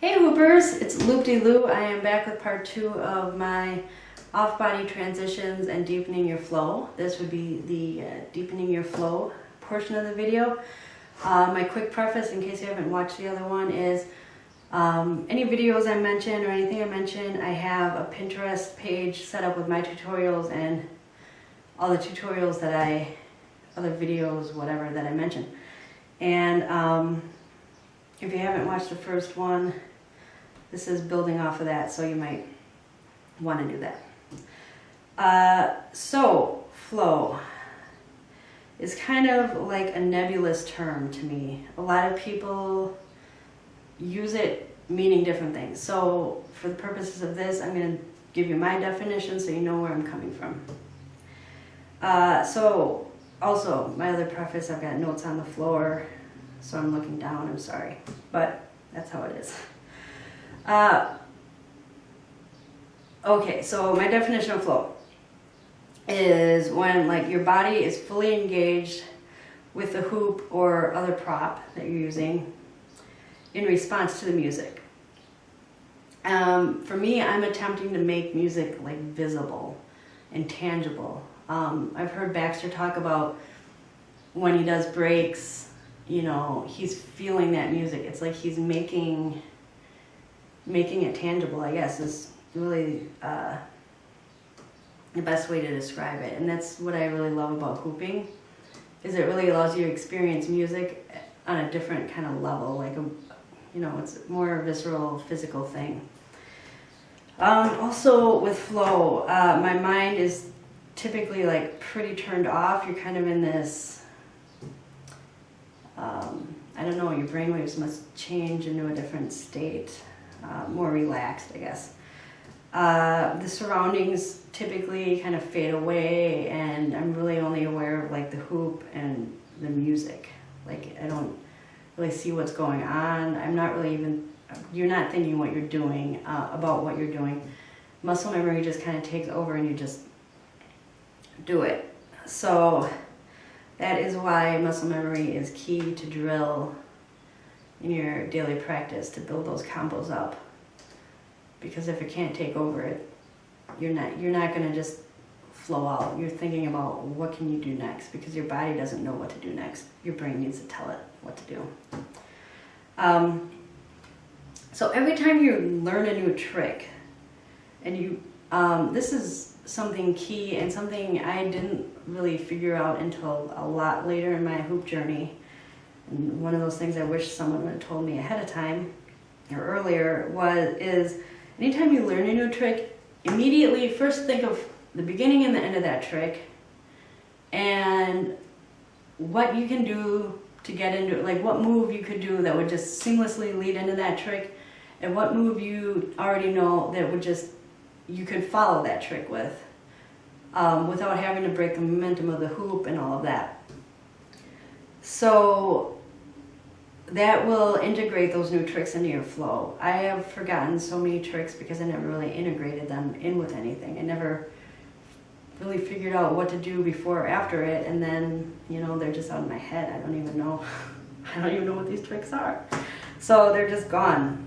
Hey Hoopers, it's LoopDLu. I am back with part 2 of my off-body transitions and deepening your flow. This would be the deepening your flow portion of the video. My quick preface, in case you haven't watched the other one, is any videos I mention or anything I mention, I have a Pinterest page set up with my tutorials and all the tutorials that other videos, whatever, that I mention. And if you haven't watched the first one, this is building off of that, so you might want to do that. So, flow is kind of like a nebulous term to me. A lot of people use it meaning different things. So, for the purposes of this, I'm going to give you my definition so you know where I'm coming from. So, also, my other preface, I've got notes on the floor, so I'm looking down, I'm sorry, but that's how it is. Okay, so my definition of flow is when your body is fully engaged with the hoop or other prop that you're using in response to the music. For me, I'm attempting to make music visible and tangible. I've heard Baxter talk about when he does breaks, he's feeling that music. It's like he's making it tangible, I guess, is really the best way to describe it. And that's what I really love about hooping, is it really allows you to experience music on a different kind of level, it's more a visceral, physical thing. Also with flow, my mind is typically pretty turned off. You're kind of in this, I don't know, your brainwaves must change into a different state. More relaxed, I guess. The surroundings typically kind of fade away, and I'm really only aware of the hoop and the music. I don't really see what's going on. I'm not really you're not thinking what you're doing, about what you're doing. Muscle memory just kind of takes over and you just do it. So that is why muscle memory is key to drill in your daily practice, to build those combos up. Because if it can't take over it, you're not going to just flow out. You're thinking about what can you do next, because your body doesn't know what to do next. Your brain needs to tell it what to do. So every time you learn a new trick, and this is something key and something I didn't really figure out until a lot later in my hoop journey. And one of those things I wish someone would have told me ahead of time or earlier is anytime you learn a new trick, immediately first think of the beginning and the end of that trick and what you can do to get into it, what move you could do that would just seamlessly lead into that trick, and what move you already know that would you could follow that trick with without having to break the momentum of the hoop and all of that. So that will integrate those new tricks into your flow. I have forgotten so many tricks because I never really integrated them in with anything. I never really figured out what to do before or after it, and then, they're just out of my head. I don't even know what these tricks are. So they're just gone.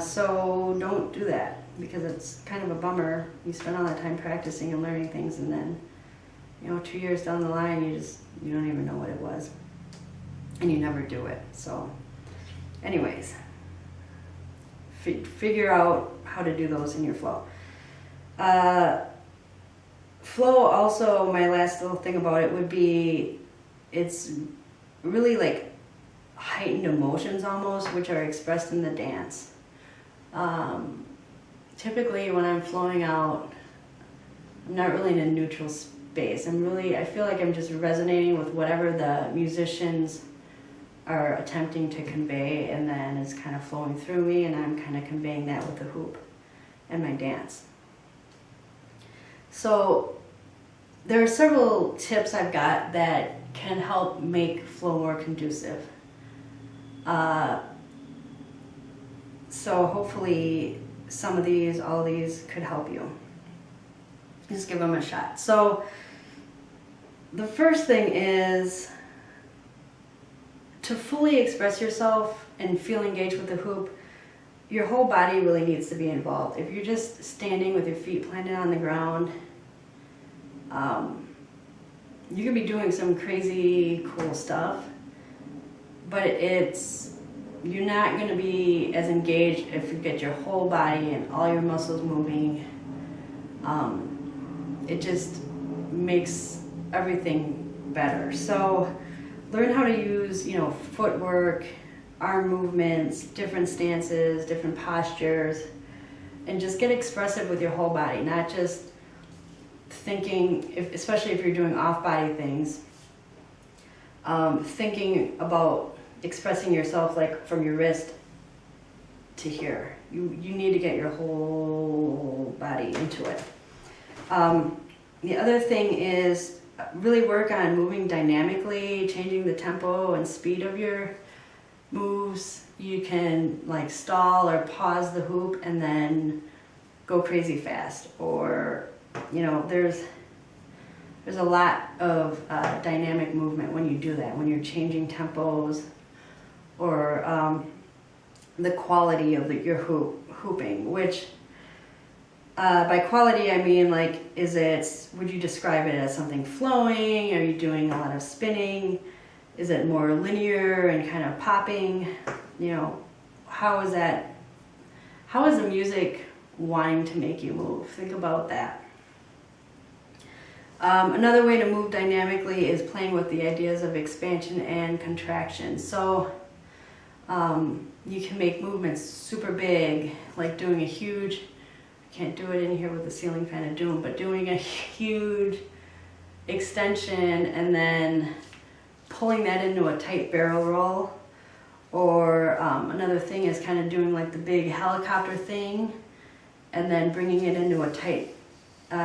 So don't do that, because it's kind of a bummer. You spend all that time practicing and learning things, and then, 2 years down the line, you don't even know what it was. And you never do it. So anyways, figure out how to do those in your flow. Flow also, my last little thing about it would be, it's really heightened emotions almost, which are expressed in the dance. Typically when I'm flowing out, I'm not really in a neutral space. I feel like I'm just resonating with whatever the musicians are attempting to convey, and then it's kind of flowing through me, and I'm kind of conveying that with the hoop and my dance. So there are several tips I've got that can help make flow more conducive. So hopefully some of these, all these could help you. Just give them a shot. So the first thing is to fully express yourself and feel engaged with the hoop. your whole body really needs to be involved. If you're just standing with your feet planted on the ground, you could be doing some crazy cool stuff, but you're not going to be as engaged if you get your whole body and all your muscles moving. It just makes everything better. So learn how to use, footwork, arm movements, different stances, different postures, and just get expressive with your whole body, not just thinking, especially if you're doing off-body things, thinking about expressing yourself like from your wrist to here. You need to get your whole body into it. The other thing is really work on moving dynamically, changing the tempo and speed of your moves. You can like stall or pause the hoop and then go crazy fast, or there's a lot of dynamic movement when you do that, when you're changing tempos, or the quality of your hooping, which by quality I mean like, would you describe it as something flowing? Are you doing a lot of spinning? Is it more linear and kind of popping? How is the music wanting to make you move? Think about that. Another way to move dynamically is playing with the ideas of expansion and contraction. So you can make movements super big, like doing a huge, I can't do it in here with the ceiling fan of doom, but doing a huge extension and then pulling that into a tight barrel roll. Or another thing is kind of doing like the big helicopter thing and then bringing it into a tight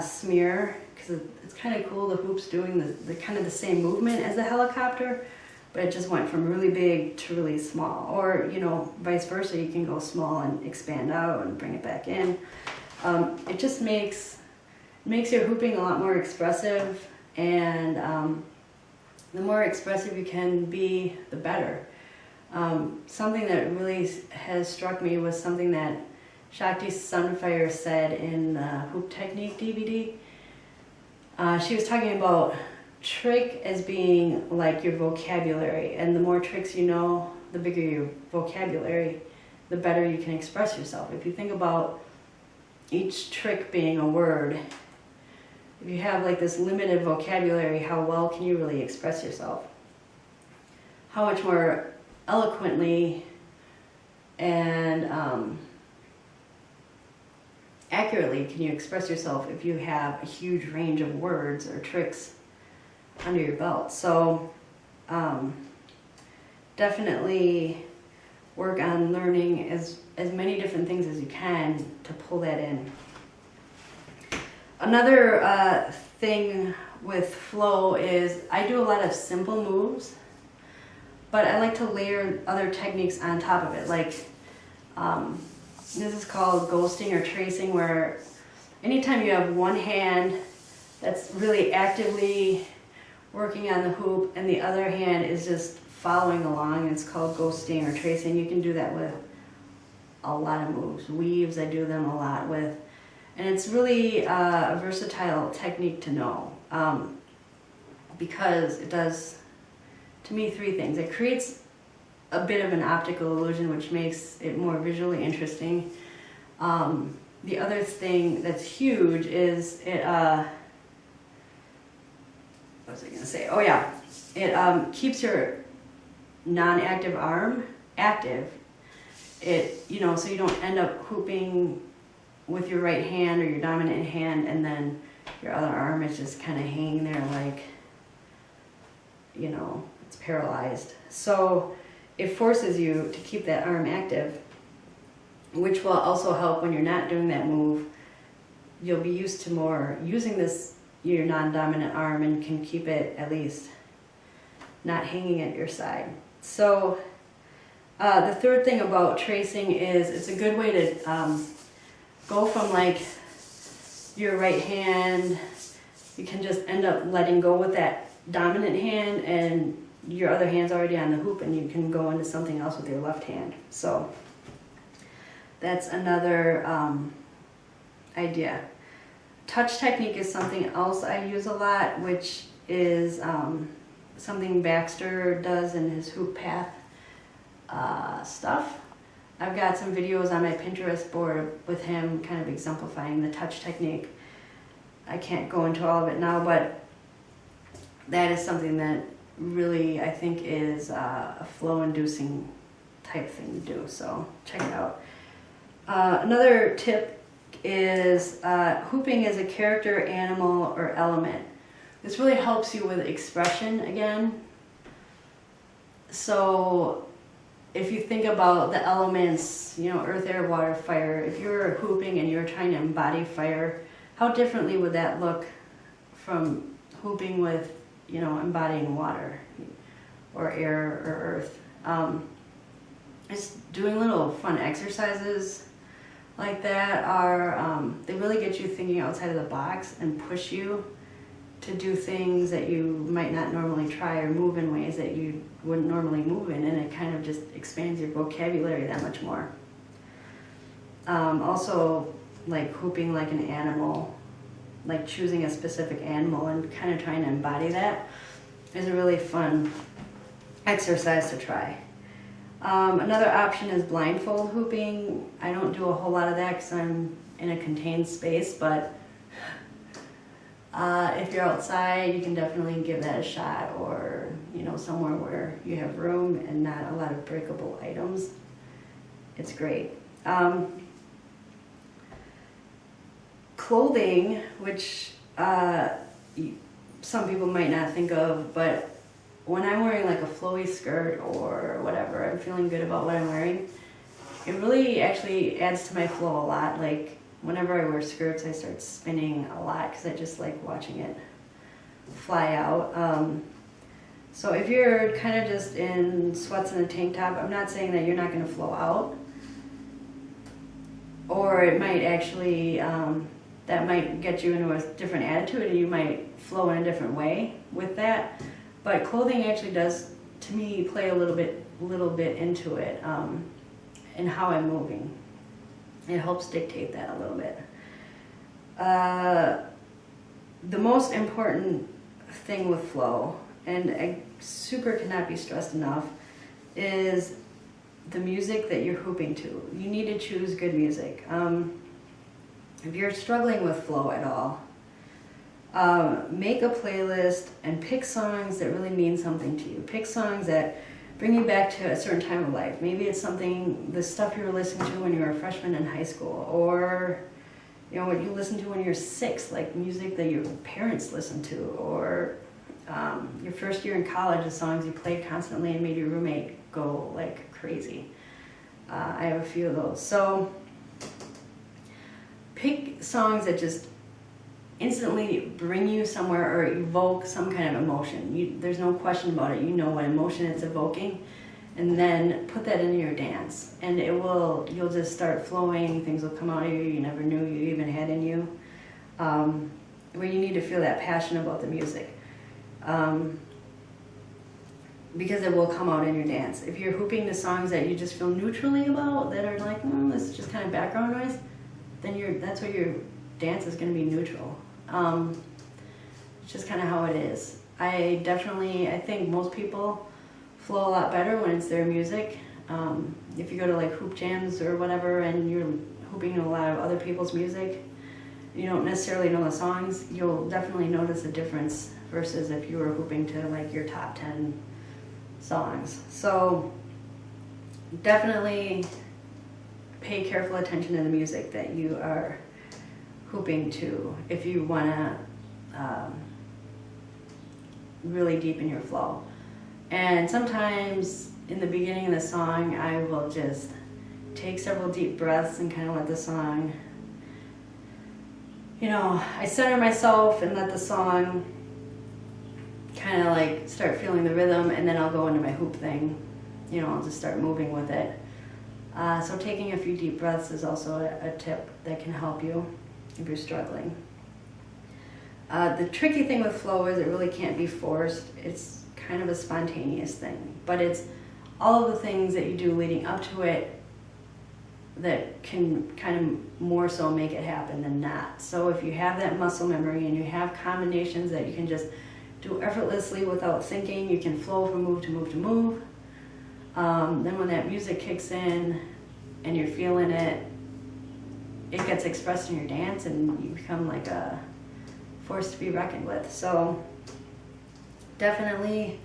smear, because it's kind of cool. The hoop's doing the kind of the same movement as the helicopter, but it just went from really big to really small. Or vice versa, you can go small and expand out and bring it back in. It just makes your hooping a lot more expressive, and the more expressive you can be, the better. Something that really has struck me was something that Shakti Sunfire said in the Hoop Technique DVD. She was talking about trick as being like your vocabulary, and the more tricks you know, the bigger your vocabulary, the better you can express yourself. If you think about each trick being a word, if you have like this limited vocabulary, how well can you really express yourself? How much more eloquently and accurately can you express yourself if you have a huge range of words or tricks under your belt? So definitely work on learning as many different things as you can to pull that in. Another thing with flow is I do a lot of simple moves, but I like to layer other techniques on top of it. Like this is called ghosting or tracing, where anytime you have one hand that's really actively working on the hoop and the other hand is just following along, it's called ghosting or tracing. You can do that with a lot of moves. Weaves, I do them a lot with. And it's really a versatile technique to know, because it does, to me, three things. It creates a bit of an optical illusion, which makes it more visually interesting. The other thing that's huge is it, what was I going to say? Oh yeah, it keeps your non-active arm active. So you don't end up hooping with your right hand or your dominant hand and then your other arm is just kind of hanging there like, it's paralyzed. So it forces you to keep that arm active, which will also help when you're not doing that move. You'll be used to more using your non-dominant arm and can keep it at least not hanging at your side. So the third thing about tracing is it's a good way to go from like your right hand. You can just end up letting go with that dominant hand and your other hand's already on the hoop and you can go into something else with your left hand. So That's another idea. Touch technique is something else I use a lot, which is something Baxter does in his hoop path stuff. I've got some videos on my Pinterest board with him kind of exemplifying the touch technique. I can't go into all of it now, but that is something that really I think is a flow-inducing type thing to do, so check it out. Another tip is hooping as a character, animal, or element. This really helps you with expression again. So if you think about the elements, you know, earth, air, water, fire, if you're hooping and you're trying to embody fire, how differently would that look from hooping with, you know, embodying water or air or earth? Just doing little fun exercises like that are, they really get you thinking outside of the box and push you to do things that you might not normally try or move in ways that you wouldn't normally move in, and it kind of just expands your vocabulary that much more. Also, like hooping like an animal, like choosing a specific animal and kind of trying to embody that is a really fun exercise to try. Another option is blindfold hooping. I don't do a whole lot of that because I'm in a contained space, but if you're outside, you can definitely give that a shot, or, you know, somewhere where you have room and not a lot of breakable items. It's great. Clothing, which some people might not think of, but when I'm wearing like a flowy skirt or whatever, I'm feeling good about what I'm wearing, it really actually adds to my flow a lot. Like whenever I wear skirts, I start spinning a lot because I just like watching it fly out. So if you're kind of just in sweats and a tank top, I'm not saying that you're not going to flow out, or it might actually, that might get you into a different attitude and you might flow in a different way with that. But clothing actually does, to me, play a little bit into it, and how I'm moving. It helps dictate that a little bit. The most important thing with flow, and I super cannot be stressed enough, is the music that you're hooping to. You need to choose good music. If you're struggling with flow at all, make a playlist and pick songs that really mean something to you. Pick songs that bring you back to a certain time of life. Maybe it's something, the stuff you were listening to when you were a freshman in high school, or you know what you listened to when you were 6, like music that your parents listened to, or your first year in college, the songs you played constantly and made your roommate go like crazy. I have a few of those. So pick songs that just instantly bring you somewhere or evoke some kind of emotion. There's no question about it. You know what emotion it's evoking, and then put that into your dance, and you'll just start flowing. Things will come out of you never knew you even had in you. Where you need to feel that passion about the music, because it will come out in your dance. If you're hooping to songs that you just feel neutrally about, that are like, this is just kind of background noise, then that's what your dance is going to be neutral. It's just kind of how it is. I think most people flow a lot better when it's their music. If you go to like hoop jams or whatever and you're hooping to a lot of other people's music, you don't necessarily know the songs, you'll definitely notice a difference versus if you were hooping to like your top 10 songs. So definitely pay careful attention to the music that you are hooping to if you want to really deepen your flow. And sometimes in the beginning of the song, I will just take several deep breaths and kind of let the song, I center myself and let the song kind of like start feeling the rhythm, and then I'll go into my hoop thing. I'll just start moving with it. So taking a few deep breaths is also a tip that can help you if you're struggling. The tricky thing with flow is it really can't be forced. It's kind of a spontaneous thing, but it's all of the things that you do leading up to it that can kind of more so make it happen than not. So if you have that muscle memory and you have combinations that you can just do effortlessly without thinking, you can flow from move to move to move. Then when that music kicks in and you're feeling it, it gets expressed in your dance and you become like a force to be reckoned with. So definitely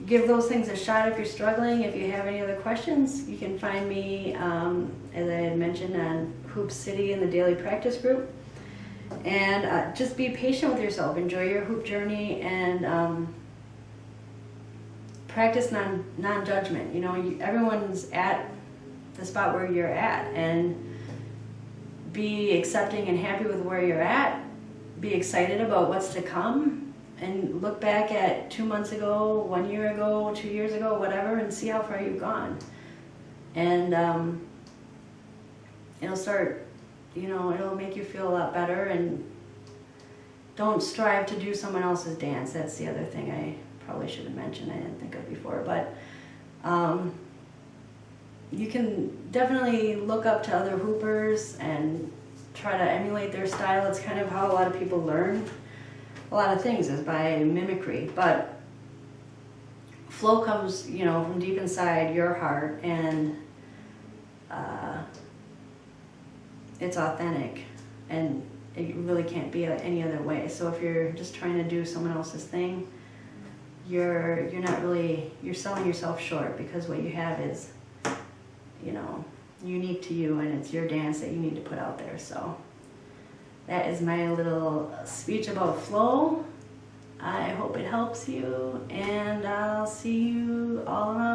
give those things a shot if you're struggling. If you have any other questions, you can find me, as I had mentioned, on Hoop City in the daily practice group. And just be patient with yourself. Enjoy your hoop journey and practice non-judgment. You know, everyone's at the spot where you're at, and be accepting and happy with where you're at. Be excited about what's to come, and look back at 2 months ago, 1 year ago, 2 years ago, whatever, and see how far you've gone. And it'll start, you know, it'll make you feel a lot better. And don't strive to do someone else's dance. That's the other thing I probably should have mentioned I didn't think of before. But you can definitely look up to other hoopers and try to emulate their style. It's kind of how a lot of people learn a lot of things, is by mimicry. But flow comes, you know, from deep inside your heart, and it's authentic, and it really can't be any other way. So if you're just trying to do someone else's thing, you're not really, you're selling yourself short, because what you have is, you know, unique to you, and it's your dance that you need to put out there. So that is my little speech about flow. I hope it helps you, and I'll see you all around